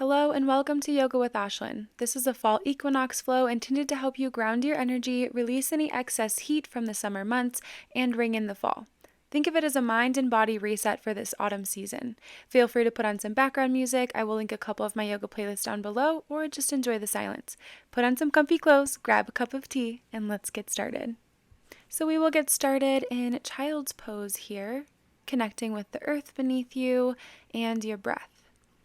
Hello and welcome to Yoga with Ashlyn. This is a Fall Equinox Flow intended to help you ground your energy, release any excess heat from the summer months, and ring in the fall. Think of it as a mind and body reset for this autumn season. Feel free to put on some background music. I will link a couple of my yoga playlists down below, or just enjoy the silence. Put on some comfy clothes, grab a cup of tea, and let's get started. So we will get started in child's pose here, connecting with the earth beneath you and your breath.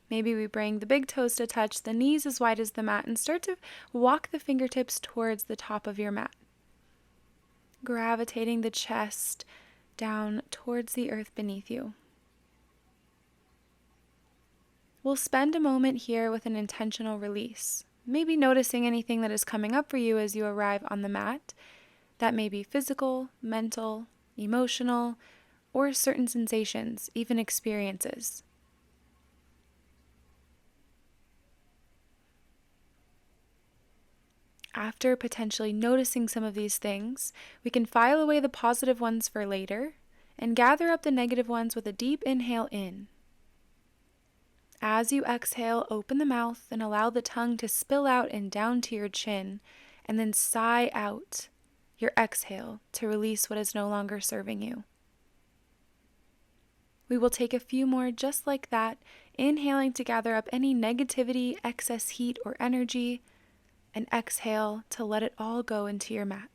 Maybe we bring the big toes to touch, the knees as wide as the mat, and start to walk the fingertips towards the top of your mat. Gravitating the chest down towards the earth beneath you. We'll spend a moment here with an intentional release. Maybe noticing anything that is coming up for you as you arrive on the mat. That may be physical, mental, emotional, or certain sensations, even experiences. After potentially noticing some of these things, we can file away the positive ones for later and gather up the negative ones with a deep inhale in. As you exhale, open the mouth and allow the tongue to spill out and down to your chin, and then sigh out your exhale to release what is no longer serving you. We will take a few more just like that, inhaling to gather up any negativity, excess heat, or energy, and exhale to let it all go into your mat.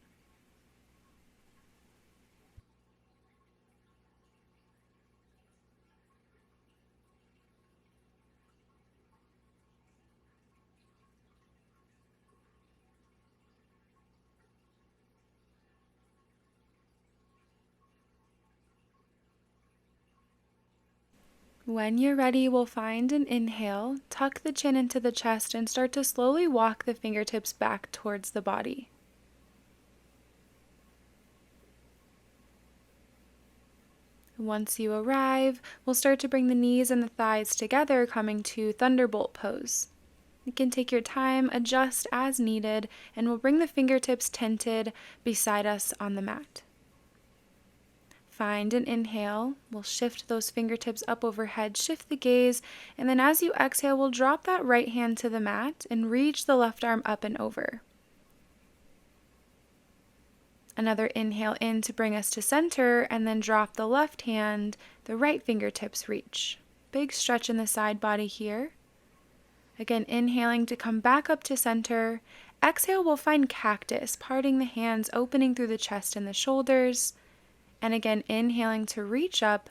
When you're ready, we'll find an inhale, tuck the chin into the chest, and start to slowly walk the fingertips back towards the body. Once you arrive, we'll start to bring the knees and the thighs together, coming to Thunderbolt pose. You can take your time, adjust as needed, and we'll bring the fingertips tented beside us on the mat. Find an inhale, we'll shift those fingertips up overhead, shift the gaze, and then as you exhale, we'll drop that right hand to the mat and reach the left arm up and over. Another inhale in to bring us to center, and then drop the left hand, the right fingertips reach. Big stretch in the side body here. Again, inhaling to come back up to center. Exhale, we'll find cactus, parting the hands, opening through the chest and the shoulders. And again, inhaling to reach up,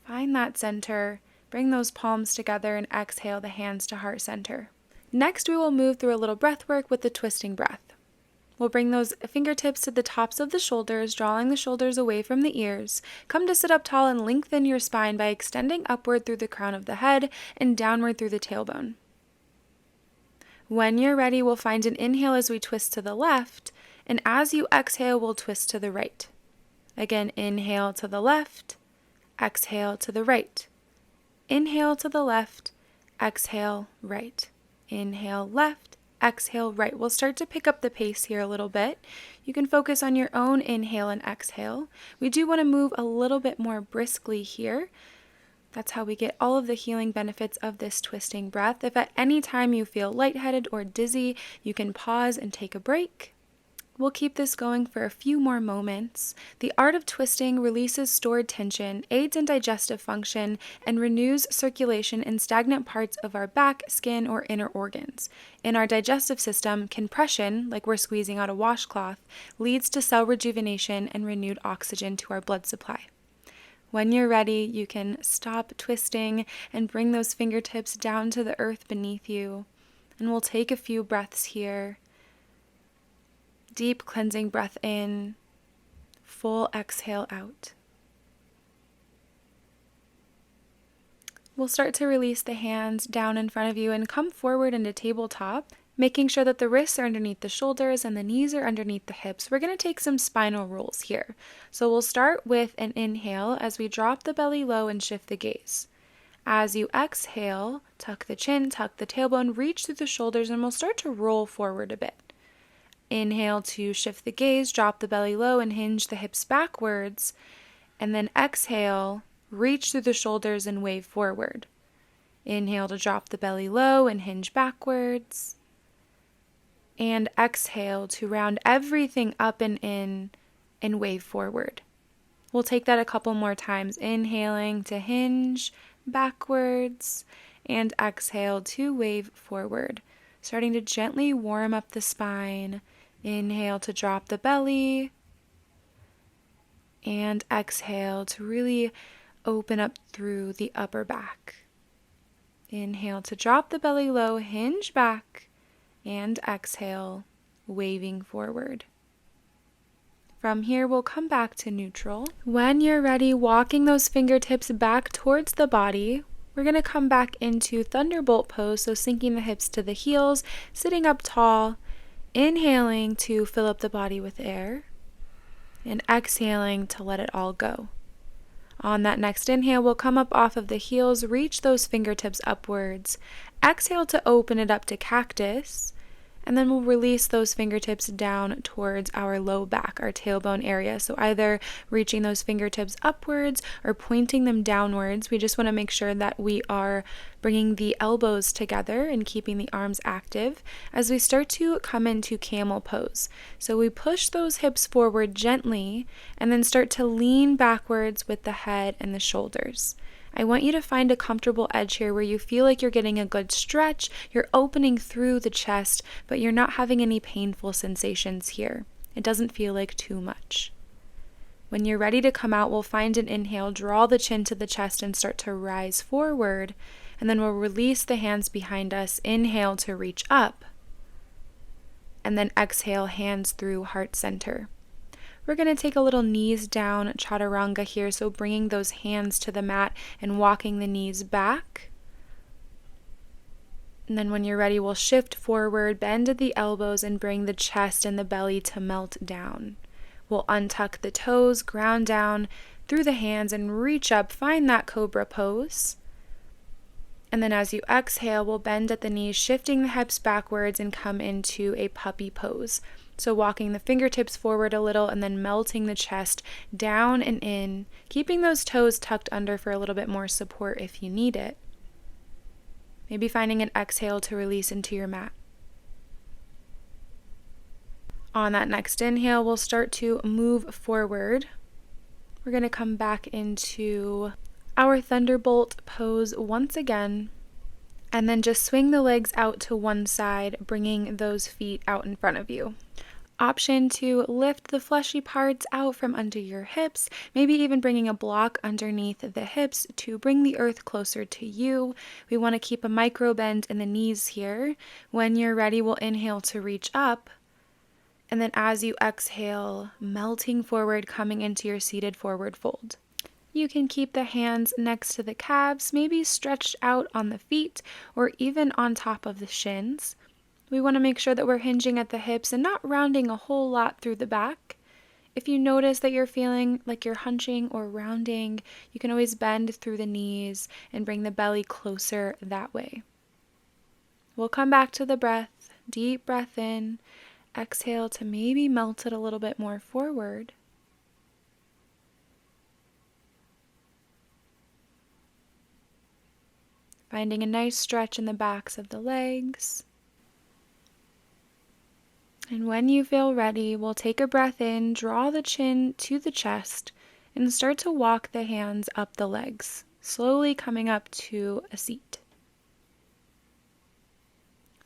find that center, bring those palms together, and exhale the hands to heart center. Next, we will move through a little breath work with the twisting breath. We'll bring those fingertips to the tops of the shoulders, drawing the shoulders away from the ears. Come to sit up tall and lengthen your spine by extending upward through the crown of the head and downward through the tailbone. When you're ready, we'll find an inhale as we twist to the left, and as you exhale, we'll twist to the right. Again, inhale to the left, exhale to the right. Inhale to the left, exhale right. Inhale left, exhale right. We'll start to pick up the pace here a little bit. You can focus on your own inhale and exhale. We do want to move a little bit more briskly here. That's how we get all of the healing benefits of this twisting breath. If at any time you feel lightheaded or dizzy, you can pause and take a break. We'll keep this going for a few more moments. The art of twisting releases stored tension, aids in digestive function, and renews circulation in stagnant parts of our back, skin, or inner organs. In our digestive system, compression, like we're squeezing out a washcloth, leads to cell rejuvenation and renewed oxygen to our blood supply. When you're ready, you can stop twisting and bring those fingertips down to the earth beneath you. And we'll take a few breaths here. Deep cleansing breath in, full exhale out. We'll start to release the hands down in front of you and come forward into tabletop, making sure that the wrists are underneath the shoulders and the knees are underneath the hips. We're going to take some spinal rules here. So we'll start with an inhale as we drop the belly low and shift the gaze. As you exhale, tuck the chin, tuck the tailbone, reach through the shoulders, and we'll start to roll forward a bit. Inhale to shift the gaze, drop the belly low and hinge the hips backwards. And then exhale, reach through the shoulders and wave forward. Inhale to drop the belly low and hinge backwards. And exhale to round everything up and in and wave forward. We'll take that a couple more times. Inhaling to hinge backwards and exhale to wave forward. Starting to gently warm up the spine. Inhale to drop the belly and exhale to really open up through the upper back. Inhale to drop the belly low, hinge back, and exhale, waving forward. From here, we'll come back to neutral. When you're ready, walking those fingertips back towards the body, we're going to come back into Thunderbolt pose, so sinking the hips to the heels, sitting up tall, inhaling to fill up the body with air, and exhaling to let it all go. On that next inhale, we'll come up off of the heels, reach those fingertips upwards. Exhale to open it up to cactus, and then we'll release those fingertips down towards our low back, our tailbone area. So either reaching those fingertips upwards or pointing them downwards. We just want to make sure that we are bringing the elbows together and keeping the arms active as we start to come into camel pose. So we push those hips forward gently and then start to lean backwards with the head and the shoulders. I want you to find a comfortable edge here where you feel like you're getting a good stretch, you're opening through the chest, but you're not having any painful sensations here. It doesn't feel like too much. When you're ready to come out, we'll find an inhale, draw the chin to the chest and start to rise forward, and then we'll release the hands behind us, inhale to reach up, and then exhale, hands through heart center. We're going to take a little knees down chaturanga here, so bringing those hands to the mat and walking the knees back. And then when you're ready, we'll shift forward, bend at the elbows, and bring the chest and the belly to melt down. We'll untuck the toes, ground down through the hands, and reach up, find that cobra pose. And then as you exhale, we'll bend at the knees, shifting the hips backwards and come into a puppy pose. So walking the fingertips forward a little and then melting the chest down and in, keeping those toes tucked under for a little bit more support if you need it. Maybe finding an exhale to release into your mat. On that next inhale, we'll start to move forward. We're going to come back into our Thunderbolt pose once again, and then just swing the legs out to one side, bringing those feet out in front of you. Option to lift the fleshy parts out from under your hips, maybe even bringing a block underneath the hips to bring the earth closer to you. We want to keep a micro bend in the knees here. When you're ready, we'll inhale to reach up, and then as you exhale, melting forward, coming into your seated forward fold. You can keep the hands next to the calves, maybe stretched out on the feet or even on top of the shins. We want to make sure that we're hinging at the hips and not rounding a whole lot through the back. If you notice that you're feeling like you're hunching or rounding, you can always bend through the knees and bring the belly closer that way. We'll come back to the breath. Deep breath in. Exhale to maybe melt it a little bit more forward. Finding a nice stretch in the backs of the legs. And when you feel ready, we'll take a breath in, draw the chin to the chest, and start to walk the hands up the legs, slowly coming up to a seat.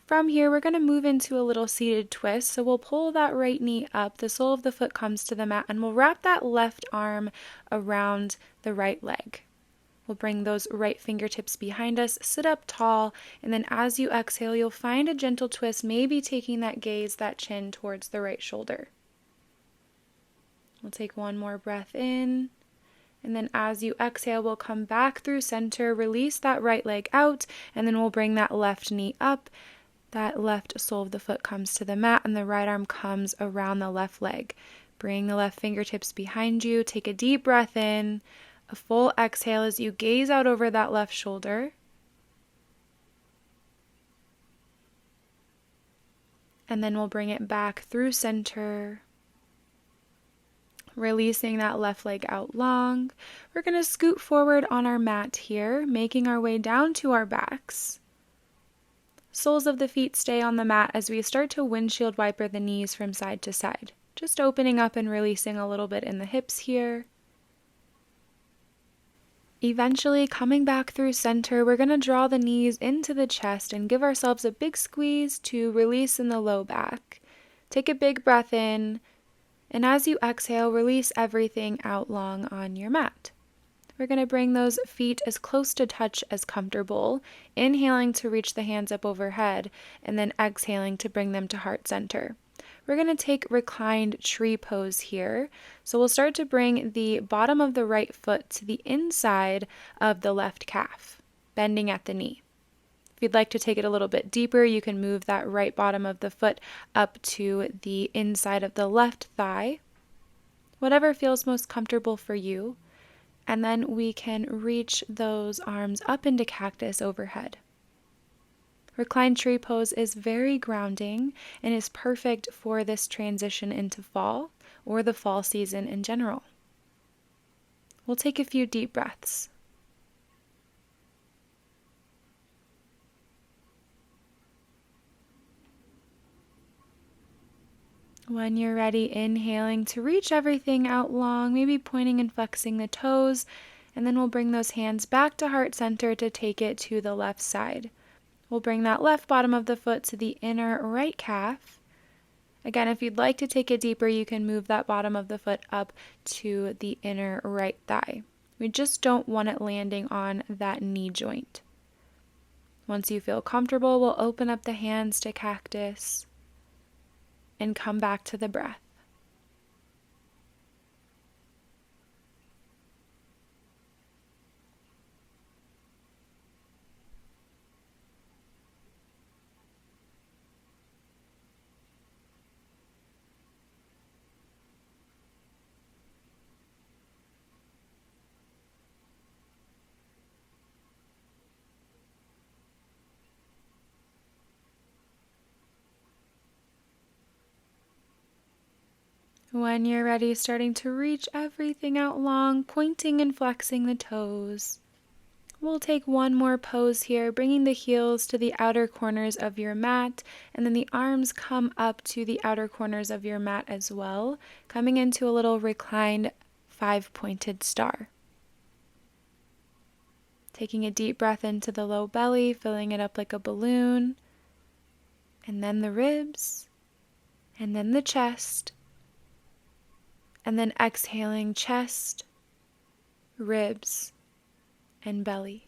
From here, we're going to move into a little seated twist. So we'll pull that right knee up, the sole of the foot comes to the mat, and we'll wrap that left arm around the right leg. We'll bring those right fingertips behind us, sit up tall, and then as you exhale, you'll find a gentle twist, maybe taking that gaze, that chin towards the right shoulder. We'll take one more breath in, and then as you exhale, we'll come back through center, release that right leg out, and then we'll bring that left knee up. That left sole of the foot comes to the mat, and the right arm comes around the left leg. Bring the left fingertips behind you, take a deep breath in, a full exhale as you gaze out over that left shoulder. And then we'll bring it back through center. releasing that left leg out long. We're going to scoot forward on our mat here, making our way down to our backs. Soles of the feet stay on the mat as we start to windshield wiper the knees from side to side. Just opening up and releasing a little bit in the hips here. Eventually coming back through center, we're going to draw the knees into the chest and give ourselves a big squeeze to release in the low back. Take a big breath in, and as you exhale, release everything out long on your mat. We're going to bring those feet as close to touch as comfortable, inhaling to reach the hands up overhead, and then exhaling to bring them to heart center. We're going to take reclined tree pose here. So we'll start to bring the bottom of the right foot to the inside of the left calf, bending at the knee. If you'd like to take it a little bit deeper, you can move that right bottom of the foot up to the inside of the left thigh, whatever feels most comfortable for you. And then we can reach those arms up into cactus overhead. Reclined tree pose is very grounding and is perfect for this transition into fall or the fall season in general. We'll take a few deep breaths. When you're ready, inhaling to reach everything out long, maybe pointing and flexing the toes, and then we'll bring those hands back to heart center to take it to the left side. We'll bring that left bottom of the foot to the inner right calf. Again, if you'd like to take it deeper, you can move that bottom of the foot up to the inner right thigh. We just don't want it landing on that knee joint. Once you feel comfortable, we'll open up the hands to cactus and come back to the breath. When you're ready, starting to reach everything out long, pointing and flexing the toes. We'll take one more pose here, bringing the heels to the outer corners of your mat, and then the arms come up to the outer corners of your mat as well, coming into a little reclined 5-pointed star. Taking a deep breath into the low belly, filling it up like a balloon, and then the ribs, and then the chest, and then exhaling chest, ribs, and belly.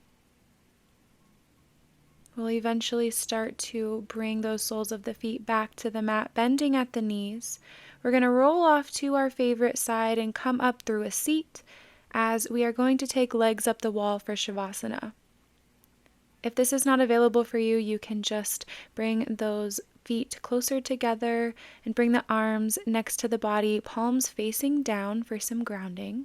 We'll eventually start to bring those soles of the feet back to the mat, bending at the knees. We're going to roll off to our favorite side and come up through a seat as we are going to take legs up the wall for Shavasana. If this is not available for you, you can just bring those feet closer together and bring the arms next to the body, palms facing down for some grounding.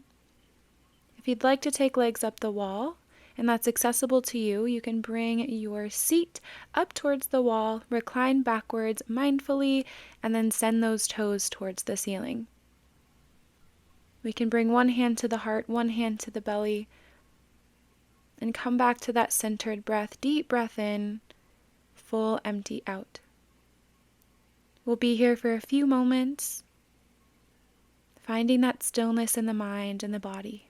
If you'd like to take legs up the wall, and that's accessible to you, you can bring your seat up towards the wall, recline backwards mindfully, and then send those toes towards the ceiling. We can bring one hand to the heart, one hand to the belly, and come back to that centered breath. Deep breath in, full empty out. We'll be here for a few moments, finding that stillness in the mind and the body.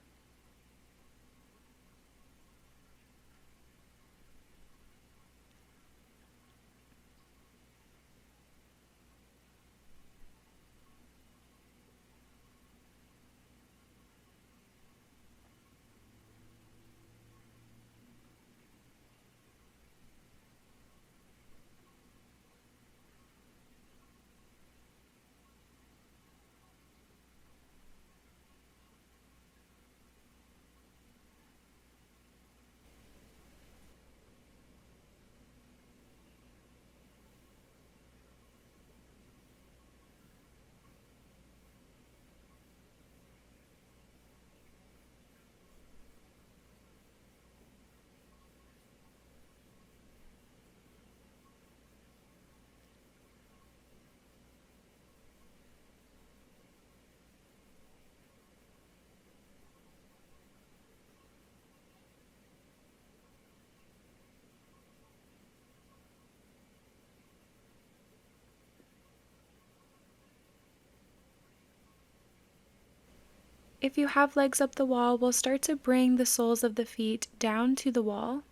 if you have legs up the wall, we'll start to bring the soles of the feet down to the wall,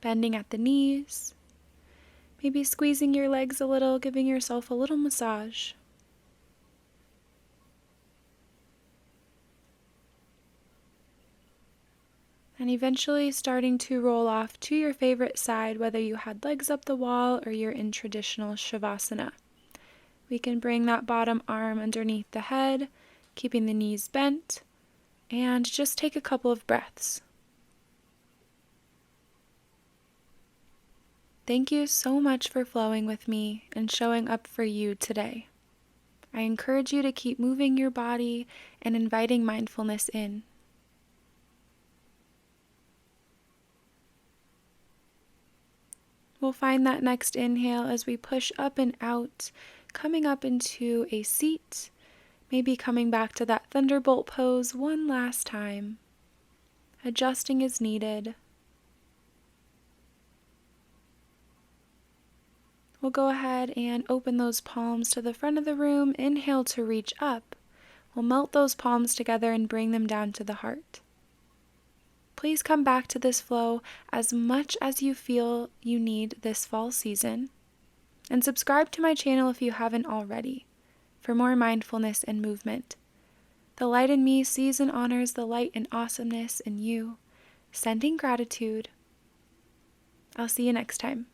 bending at the knees, maybe squeezing your legs a little, giving yourself a little massage. And eventually starting to roll off to your favorite side, whether you had legs up the wall or you're in traditional Shavasana. We can bring that bottom arm underneath the head, keeping the knees bent, and just take a couple of breaths. Thank you so much for flowing with me and showing up for you today. I encourage you to keep moving your body and inviting mindfulness in. We'll find that next inhale as we push up and out, coming up into a seat, maybe coming back to that Thunderbolt pose one last time. Adjusting as needed. We'll go ahead and open those palms to the front of the room. Inhale to reach up. We'll melt those palms together and bring them down to the heart. Please come back to this flow as much as you feel you need this fall season. And subscribe to my channel if you haven't already, for more mindfulness and movement. The light in me sees and honors the light and awesomeness in you. Sending gratitude. I'll see you next time.